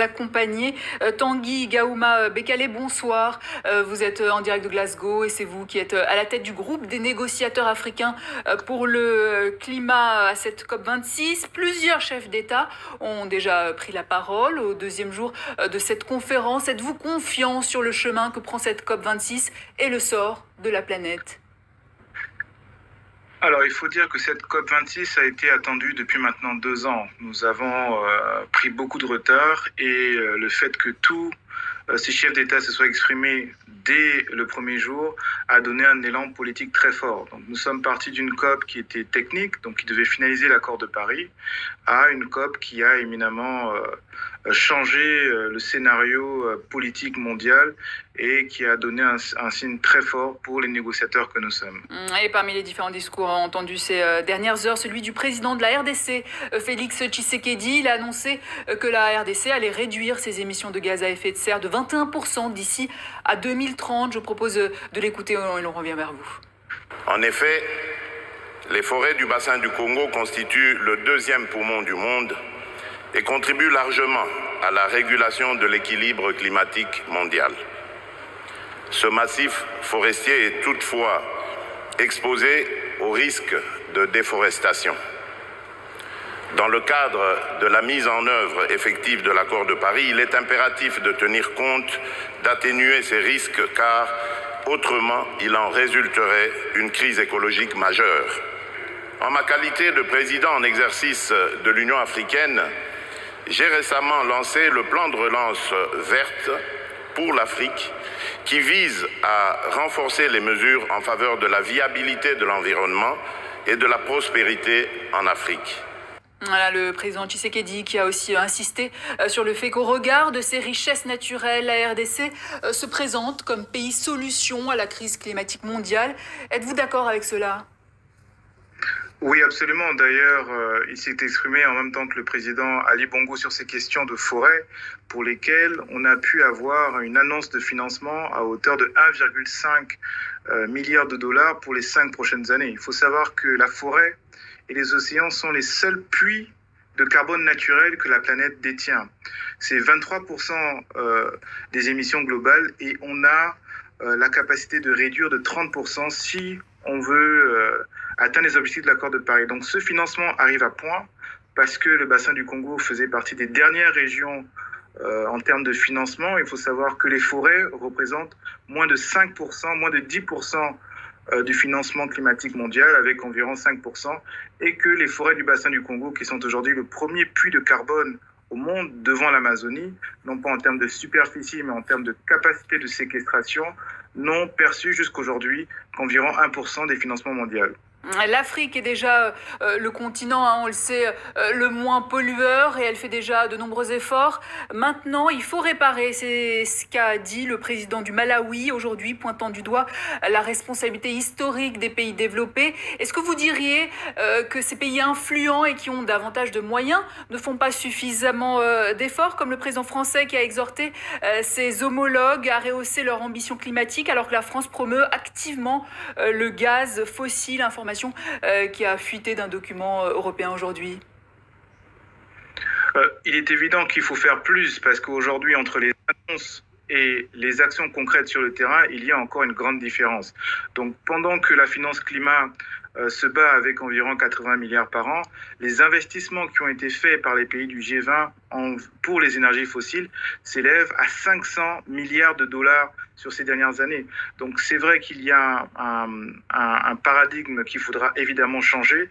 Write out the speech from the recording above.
accompagner. Tanguy Gaouma Bekale, bonsoir. Vous êtes en direct de Glasgow et c'est vous qui êtes à la tête du groupe des négociateurs africains pour le climat à cette COP26. Plusieurs chefs d'État ont déjà pris la parole au deuxième jour de cette conférence. Êtes-vous confiant sur le chemin que prend cette COP26 et le sort de la planète ? Alors, il faut dire que cette COP26 a été attendue depuis maintenant 2 ans. Nous avons pris beaucoup de retard et le fait que tous ces chefs d'État se soient exprimés dès le premier jour a donné un élan politique très fort. Donc, nous sommes partis d'une COP qui était technique, donc qui devait finaliser l'accord de Paris, à une COP qui a éminemment changé le scénario politique mondial et qui a donné un signe très fort pour les négociateurs que nous sommes. Et parmi les différents discours entendus ces dernières heures, celui du président de la RDC, Félix Tshisekedi, il a annoncé que la RDC allait réduire ses émissions de gaz à effet de serre de 21% d'ici à 2030. Je propose de l'écouter et l'on revient vers vous. En effet, les forêts du bassin du Congo constituent le deuxième poumon du monde et contribuent largement à la régulation de l'équilibre climatique mondial. Ce massif forestier est toutefois exposé au risque de déforestation. Dans le cadre de la mise en œuvre effective de l'accord de Paris, il est impératif de tenir compte d'atténuer ces risques car autrement il en résulterait une crise écologique majeure. En ma qualité de président en exercice de l'Union africaine, j'ai récemment lancé le plan de relance verte pour l'Afrique qui vise à renforcer les mesures en faveur de la viabilité de l'environnement et de la prospérité en Afrique. Voilà le président Tshisekedi qui a aussi insisté sur le fait qu'au regard de ses richesses naturelles, la RDC se présente comme pays solution à la crise climatique mondiale. Êtes-vous d'accord avec cela ? Oui, absolument. D'ailleurs, il s'est exprimé en même temps que le président Ali Bongo sur ces questions de forêt pour lesquelles on a pu avoir une annonce de financement à hauteur de 1,5 milliard de dollars pour les 5 prochaines années. Il faut savoir que la forêt et les océans sont les seuls puits de carbone naturel que la planète détient. C'est 23% des émissions globales et on a la capacité de réduire de 30% si on veut atteindre les objectifs de l'accord de Paris. Donc ce financement arrive à point parce que le bassin du Congo faisait partie des dernières régions en termes de financement. Il faut savoir que les forêts représentent moins de 5%, moins de 10% du financement climatique mondial avec environ 5% et que les forêts du bassin du Congo, qui sont aujourd'hui le premier puits de carbone au monde devant l'Amazonie, non pas en termes de superficie mais en termes de capacité de séquestration, n'ont perçu jusqu'aujourd'hui qu'environ 1% des financements mondiaux. L'Afrique est déjà le continent, on le sait, le moins pollueur et elle fait déjà de nombreux efforts. Maintenant, il faut réparer, c'est ce qu'a dit le président du Malawi aujourd'hui, pointant du doigt la responsabilité historique des pays développés. Est-ce que vous diriez que ces pays influents et qui ont davantage de moyens ne font pas suffisamment d'efforts, comme le président français qui a exhorté ses homologues à rehausser leur ambition climatique alors que la France promeut activement le gaz fossile, information qui a fuité d'un document européen aujourd'hui? Il est évident qu'il faut faire plus parce qu'aujourd'hui, entre les annonces et les actions concrètes sur le terrain, il y a encore une grande différence. Donc, pendant que la finance climat se bat avec environ 80 milliards par an, les investissements qui ont été faits par les pays du G20 pour les énergies fossiles s'élèvent à 500 milliards de dollars sur ces dernières années. Donc, c'est vrai qu'il y a un paradigme qu'il faudra évidemment changer.